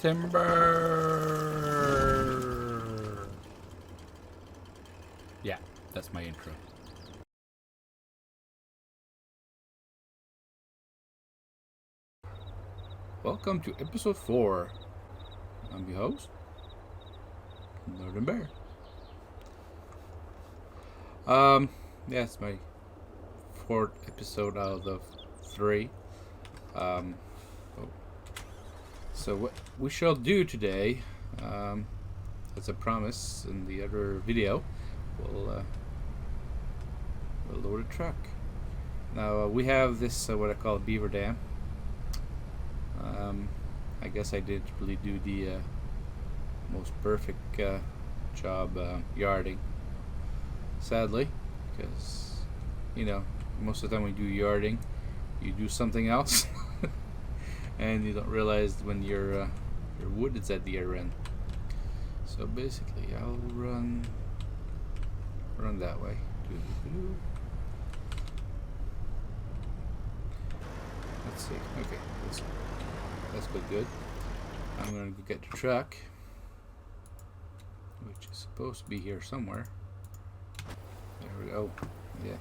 timber. Yeah, that's my intro. Welcome to episode 4. I'm your host, Northern Bear. Yeah, it's my 4th episode out of 3. Um, so what we shall do today, as a promise in the other video, we'll load a truck. Now we have this what I call a beaver dam. I guess I didn't really do the most perfect job yarding, sadly, because most of the time when you do yarding, you do something else, and you don't realize when your wood is at the other end. So basically, I'll run that way. Let's see. Okay, that's good. I'm gonna go get the truck, which is supposed to be here somewhere. There we go. Yeah.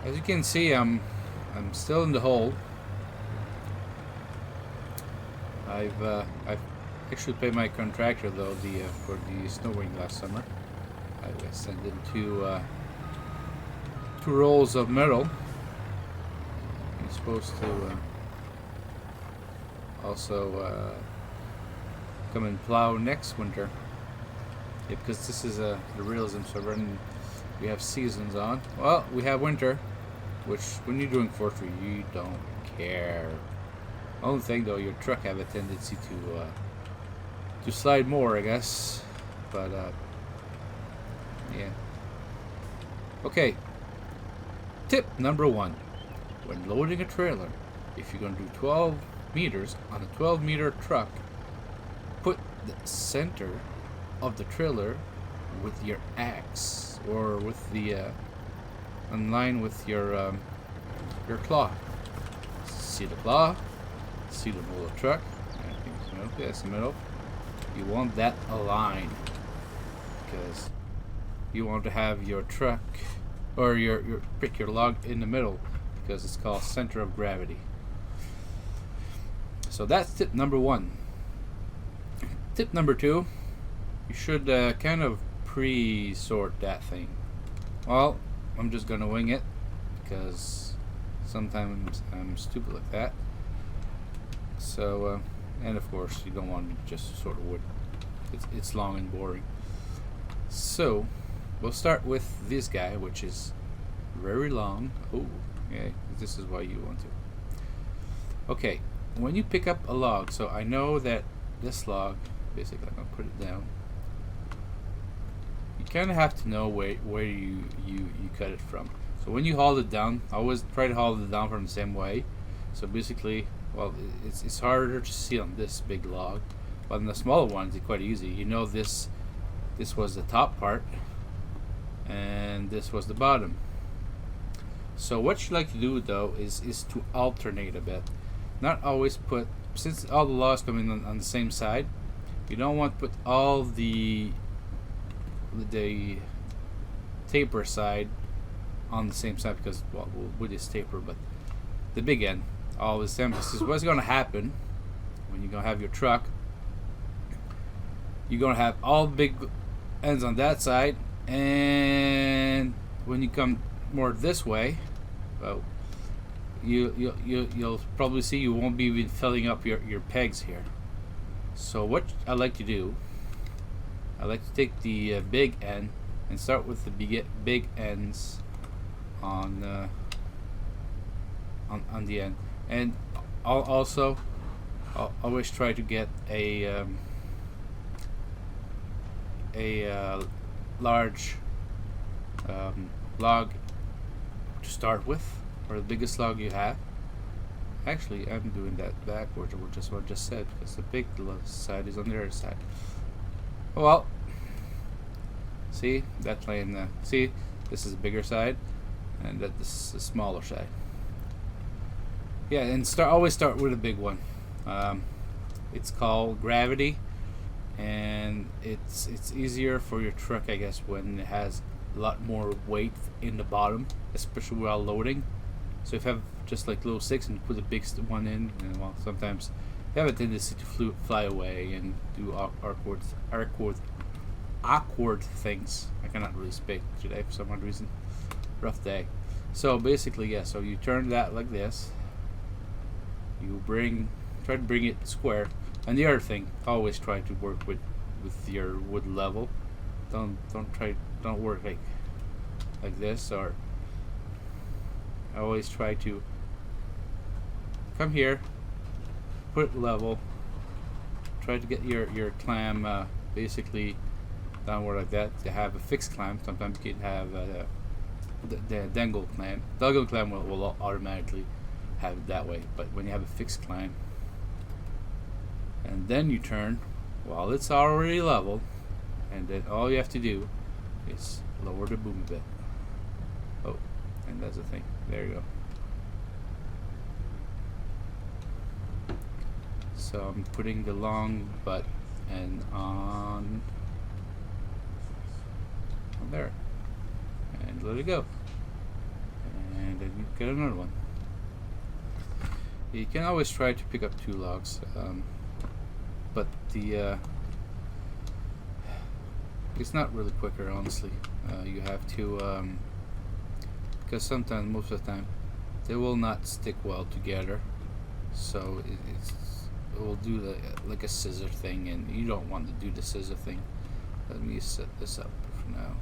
As you can see, I'm still in the hole. I've actually paid my contractor though for the snowing last summer. I sent him two rolls of metal. He's supposed to also come and plow next winter. Yeah, because this is the realism, so we have seasons on. Well, we have winter, which when you're doing forestry, you don't care. Only thing though, your truck have a tendency to slide more, I guess. But yeah. Okay. Tip number 1: when loading a trailer, if you're going to do 12 meters on a 12-meter truck, put the center of the trailer with your axe, or with the in line with your claw. See the claw? See the middle of the truck? I think it's the middle. Yeah, it's the middle. You want that aligned, because you want to have your truck or your log in the middle, because it's called center of gravity. So that's tip number 1. Tip number 2: you should kind of pre-sort that thing. Well, I'm just gonna wing it, because sometimes I'm stupid like that. So, and of course, you don't want to just sort of wood. It's long and boring. So, we'll start with this guy, which is very long. Oh, yeah, this is why you want to. Okay, when you pick up a log, so I know that this log, basically, I'm gonna put it down. You kind of have to know where you cut it from. So when you haul it down, always try to haul it down from the same way. So basically, well, it's harder to see on this big log, but on the smaller ones, it's quite easy. You know, this was the top part, and this was the bottom. So what you like to do though is to alternate a bit. Not always put, since all the logs come in on the same side, you don't want to put all the taper side on the same side, because, well, wood is taper, but the big end, all this emphasis. What's going to happen when you're going to have your truck? You're going to have all big ends on that side, and when you come more this way, well, you'll probably see you won't be even filling up your pegs here. So what I like to do, I like to take the big end and start with the big ends on the end, and I'll also always try to get a large log to start with, or the biggest log you have. Actually, I'm doing that backwards, which is what I just said, because the big side is on the other side. Well, see that laying see, this is the bigger side, and that this is the smaller side. Yeah, and always start with a big one. It's called gravity, and it's easier for your truck, I guess, when it has a lot more weight in the bottom, especially while loading. So if you have just like little sticks and you put a big one in, and well, sometimes you have a tendency to fly away and do awkward things. I cannot really speak today for some odd reason. Rough day. So basically, yeah. So you turn that like this. You try to bring it square. And the other thing, always try to work with your wood level. Don't work like this, or always try to come here, put it level, try to get your clam basically downward like that to have a fixed clam. Sometimes you can have the dangle clam. Dangle clam will automatically have it that way, but when you have a fixed clam, and then you turn while it's already level, and then all you have to do is lower the boom a bit. Oh, and that's the thing. There you go. So I'm putting the long butt and on there, and let it go, and then you get another one. You can always try to pick up 2 logs, but it's not really quicker, honestly. You have to, because sometimes, most of the time, they will not stick well together, so it will do like a scissor thing, and you don't want to do the scissor thing. Let me set this up for now.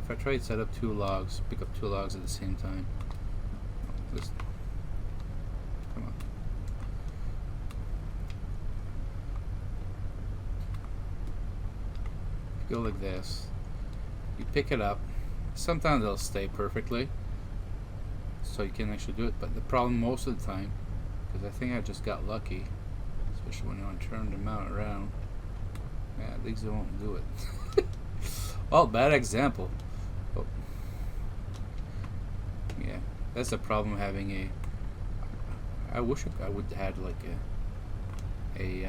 If I try to set up 2 logs, pick up 2 logs at the same time, just come on. Go like this. You pick it up. Sometimes they'll stay perfectly, so you can actually do it. But the problem most of the time, because I think I just got lucky, especially when you want to turn the mount around. Yeah, these won't do it. Oh, bad example. Oh. Yeah, that's the problem having a. I wish I would have had like a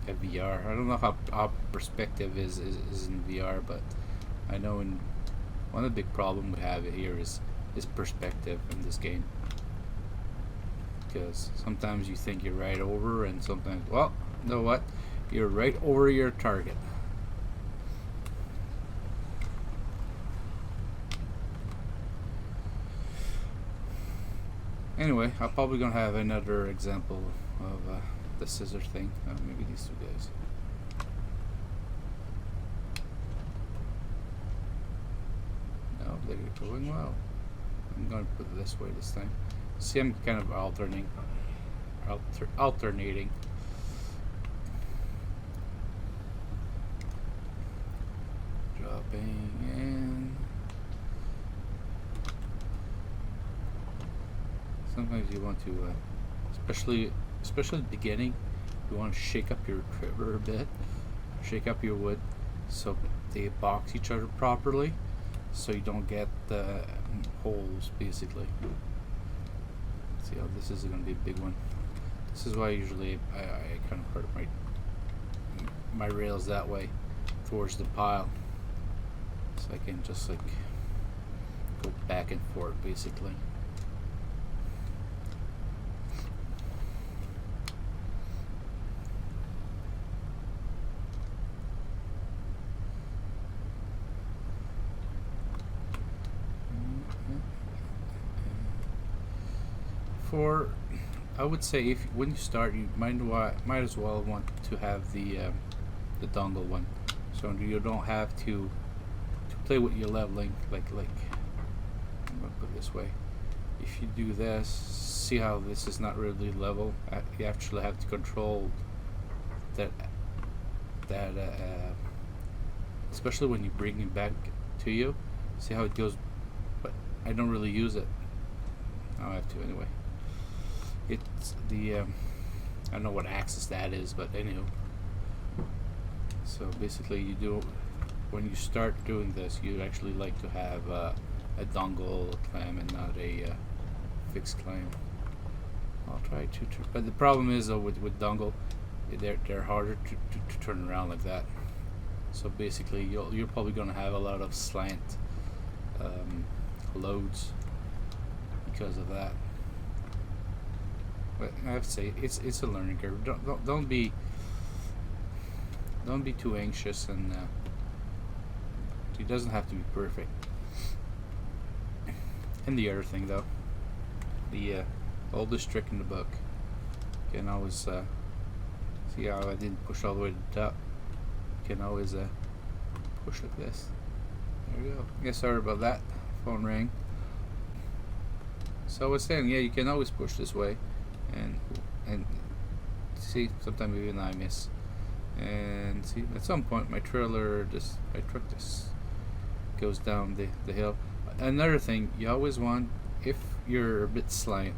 VR. I don't know how perspective is in VR, but I know one of the big problem we have here is perspective in this game. Because sometimes you think you're right over, and sometimes, well, you know what? You're right over your target. Anyway, I'm probably gonna have another example of the scissor thing. Maybe these 2 guys. No, they're going well. I'm gonna put it this way this time. See, I'm kind of alternating. Dropping in. Sometimes you want to, especially at the beginning, you want to shake up your trimmer a bit, shake up your wood, so they box each other properly, so you don't get the holes, basically. See how this is going to be a big one. This is why usually I kind of put my rails that way towards the pile, so I can just like go back and forth, basically. I would say when you start, you might as well want to have the dongle one, so you don't have to play with your leveling. Like I'm gonna put it this way. If you do this, see how this is not really level. You actually have to control that especially when you bring it back to you. See how it goes, but I don't really use it. I have to anyway. It's the I don't know what axis that is, but anywho. So basically, you do when you start doing this, you actually like to have a dongle clam and not a fixed clam. I'll try to, but the problem is though with dongle, they're harder to turn around like that. So basically, you're probably going to have a lot of slant loads because of that. But I have to say, it's a learning curve. Don't be too anxious, and it doesn't have to be perfect. And the other thing though, the oldest trick in the book, you can always see how I didn't push all the way to the top. You can always push like this. There we go. Yeah, sorry about that. Phone rang. So I was saying, yeah, you can always push this way, and see, sometimes even I miss. And see, at some point my truck just goes down the hill. Another thing, you always want, if you're a bit slant,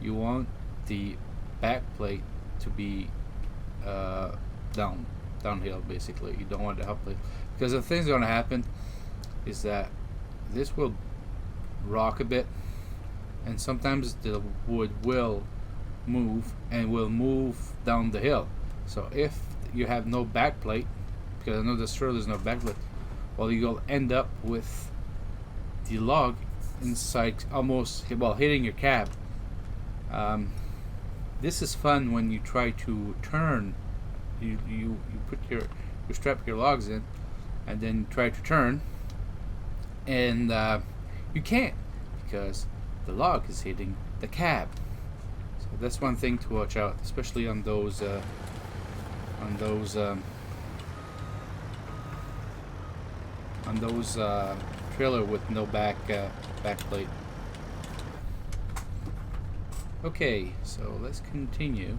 you want the back plate to be downhill basically. You don't want the up plate, because the thing's going to happen is that this will rock a bit, and sometimes the wood will move and will move down the hill. So if you have no back plate, because I know this trailer there's no back plate, well, you'll end up with the log inside, almost hitting your cab. This is fun when you try to turn. You put you strap your logs in, and then try to turn, and you can't, because the log is hitting the cab. So that's one thing to watch out, especially on those trailer with no back plate. Okay, so let's continue,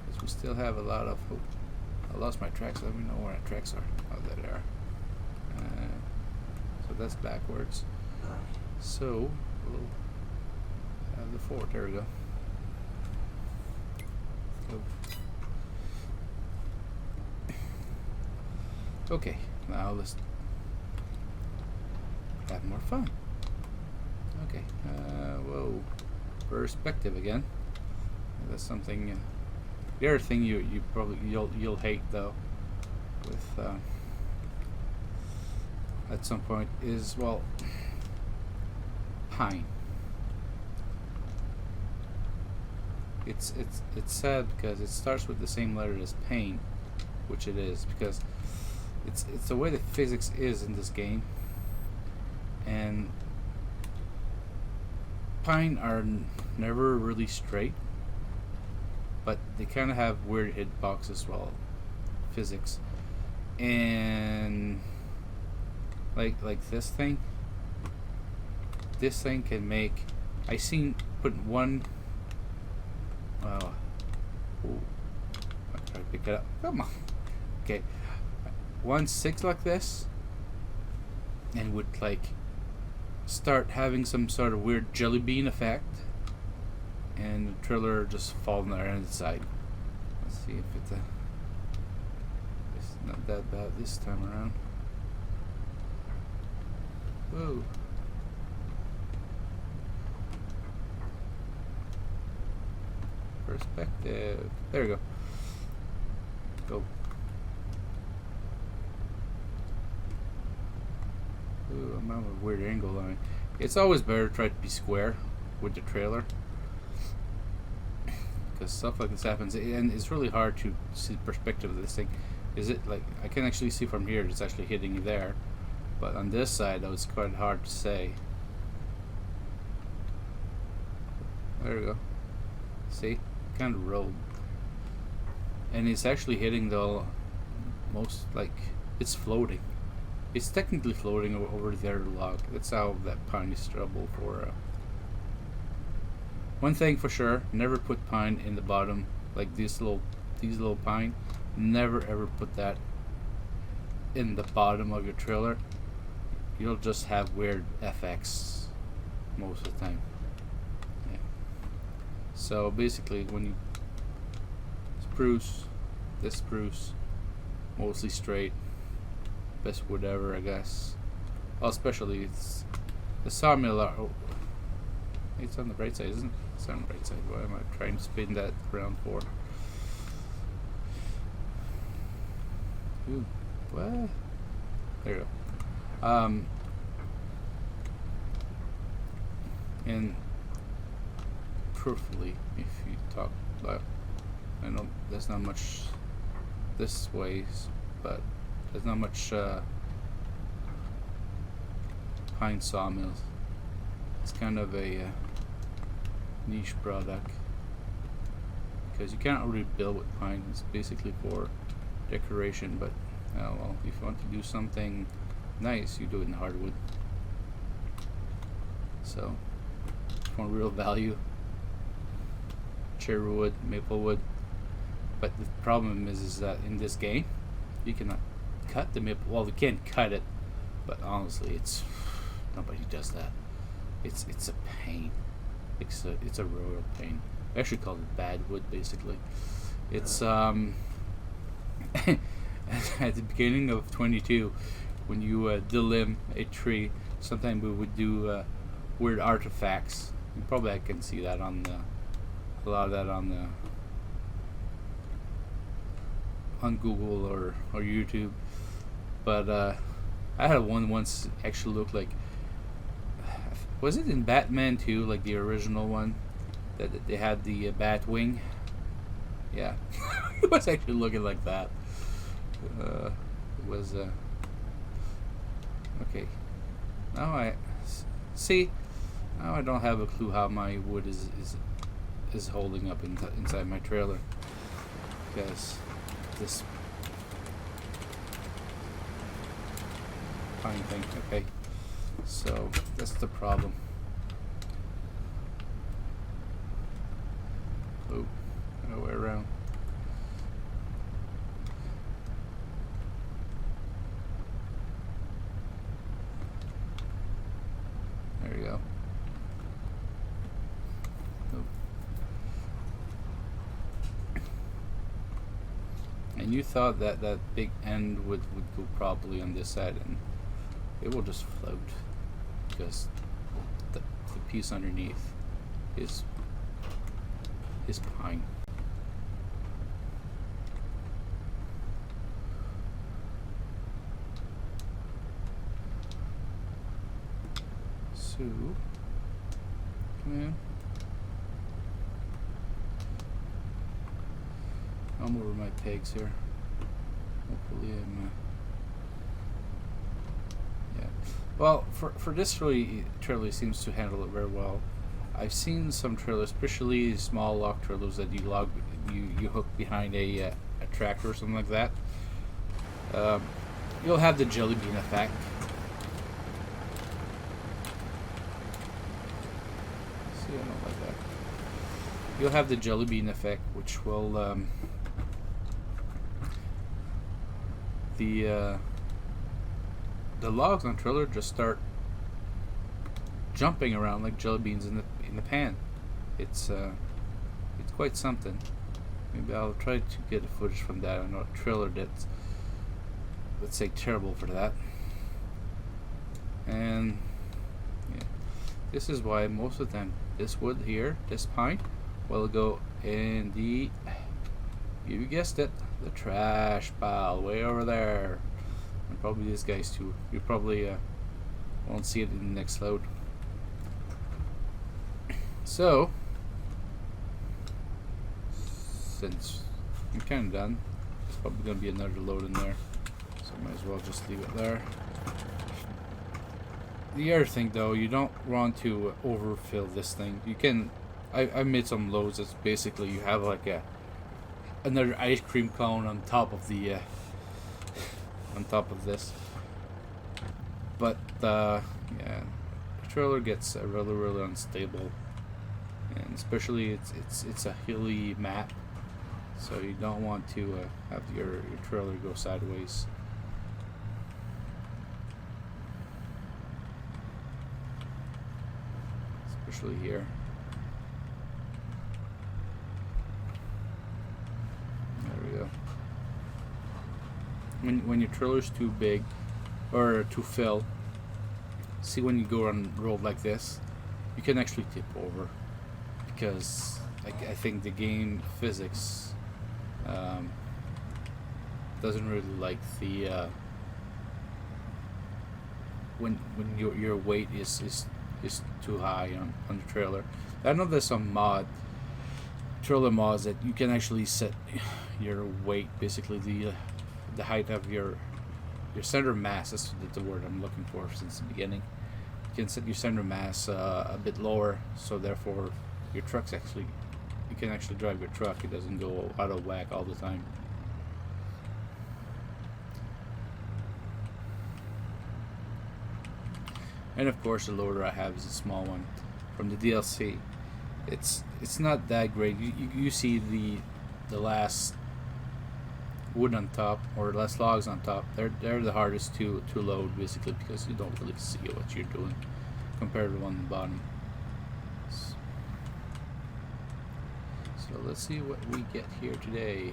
because we still have a lot of. Oh, I lost my tracks. Let me know where my tracks are. Oh, there they are. So that's backwards. So we'll have the fort. There we go. Okay, now let's have more fun. Okay, whoa, perspective again. That's something. The other thing you probably you'll hate though, with at some point is, well, pine. It's sad because it starts with the same letter as pain, which it is, because it's the way the physics is in this game. And pine are never really straight, but they kind of have weird hitboxes, well, physics. And like this thing can make, I seen put one, oh, I try to pick it up, come on, okay, 1/6 like this, and would like start having some sort of weird jelly bean effect, and the trailer just fall on the other side. Let's see if it's not that bad this time around. Whoa. Perspective. There we go. Go. Ooh, I'm on a weird angle on it. It's always better to try to be square with the trailer, because stuff like this happens, and it's really hard to see the perspective of this thing. Is it like, I can actually see from here it's actually hitting there, but on this side though it's quite hard to say. There we go. See, kind of rolled, and it's actually hitting the most, like, it's floating. It's technically floating over the other log. That's how that pine is trouble for. One thing for sure: never put pine in the bottom, like these little pine. Never ever put that in the bottom of your trailer. You'll just have weird FX most of the time. Yeah. So basically, when you this spruce, mostly straight. Best wood ever, I guess. Well, especially it's the sawmill. It's on the right side, isn't it? It's on the right side. What am I trying to spin that around for? Ooh, what? There you go. And truthfully, if you talk about, I know there's not much this way, but there's not much pine sawmills. It's kind of a niche product because you can't really build with pine. It's basically for decoration, but well, if you want to do something nice, you do it in hardwood. So for real value, cherry wood, maple wood. But the problem is that in this game you cannot cut the maple. Well, you can cut it, but honestly, it's nobody does that. It's a pain. It's a royal pain. I actually call it bad wood, basically. It's at the beginning of 22, when you delimb a tree, sometimes we would do weird artifacts. You probably can see that on a lot of that on Google or YouTube. But I had one once actually looked like, was it in Batman 2, like the original one, that they had the bat wing? Yeah, it was actually looking like that. It was okay. Now I see. Now I don't have a clue how my wood is holding up inside my trailer, because this pine thing. Okay, so that's the problem. Oh, no way around. There you go. Oh. And you thought that that big end would go properly on this side, and it will just float because the piece underneath is pine. So, come in. I'm over my pegs here. Hopefully I'm yeah. Well, for this trailer seems to handle it very well. I've seen some trailers, especially small lock trailers that you hook behind a tractor or something like that. You'll have the jelly bean effect. See, I don't like that. You'll have the jelly bean effect, which will the logs on trailer just start jumping around like jelly beans in the pan. It's quite something. Maybe I'll try to get a footage from that. I know a trailer that's, let's say, terrible for that. And yeah, this is why most of the time this wood here, this pine, will go in the, you guessed it, the trash pile way over there. And probably these guys too. You probably won't see it in the next load. So, since I'm kind of done, there's probably going to be another load in there, so I might as well just leave it there. The other thing though, you don't want to overfill this thing. You can, I made some loads that's basically you have like another ice cream cone on top of the on top of this. But yeah, the trailer gets really unstable. And especially it's a hilly map, so you don't want to have your trailer go sideways. Especially here. There we go. When your trailer's too big or too full, see when you go on road like this, you can actually tip over. because I think the game physics doesn't really like the when your weight is too high on the trailer. I know there's some trailer mods that you can actually set your weight, basically the height of your center mass. That's the word I'm looking for since the beginning. You can set your center mass a bit lower, so therefore your truck's actually, you can actually drive your truck. It doesn't go out of whack all the time. And of course, the loader I have is a small one from the DLC. It's not that great. You see the last wood on top, or less logs on top. They're the hardest to load, basically, because you don't really see what you're doing compared to the one on the bottom. So let's see what we get here today.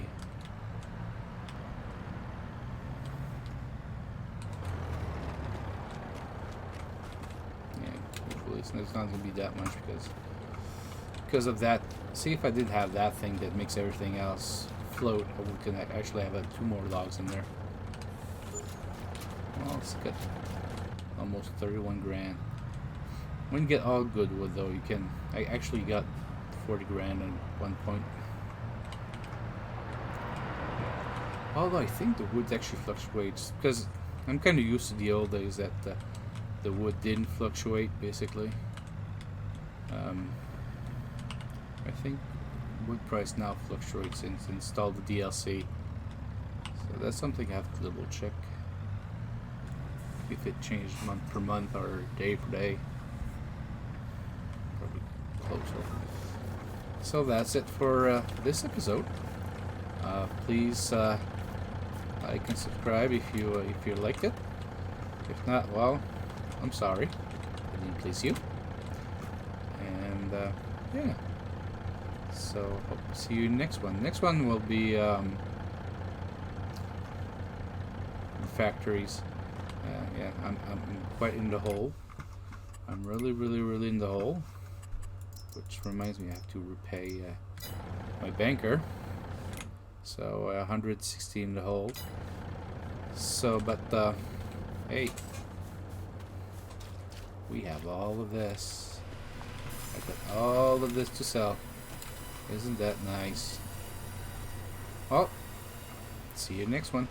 Yeah, hopefully it's not going to be that much because of that. See, if I did have that thing that makes everything else float, I could actually have 2 more logs in there. Well, it's got almost 31 grand. When you get all good wood, though, you can. I actually got 40 grand at one point. Although I think the wood actually fluctuates, because I'm kind of used to the old days that the wood didn't fluctuate, basically. I think wood price now fluctuates since I installed the DLC. So that's something I have to double check. If it changed month per month or day per day. Probably closer. So that's it for this episode. Please like and subscribe if you liked it. If not, well, I'm sorry. I didn't please you. And yeah. So hope to see you next one. Next one will be the factories. Yeah, I'm quite in the hole. I'm really in the hole. Which reminds me, I have to repay my banker. So 160 in the hole. So, but hey, we have all of this. I got all of this to sell. Isn't that nice? Well, see you next one.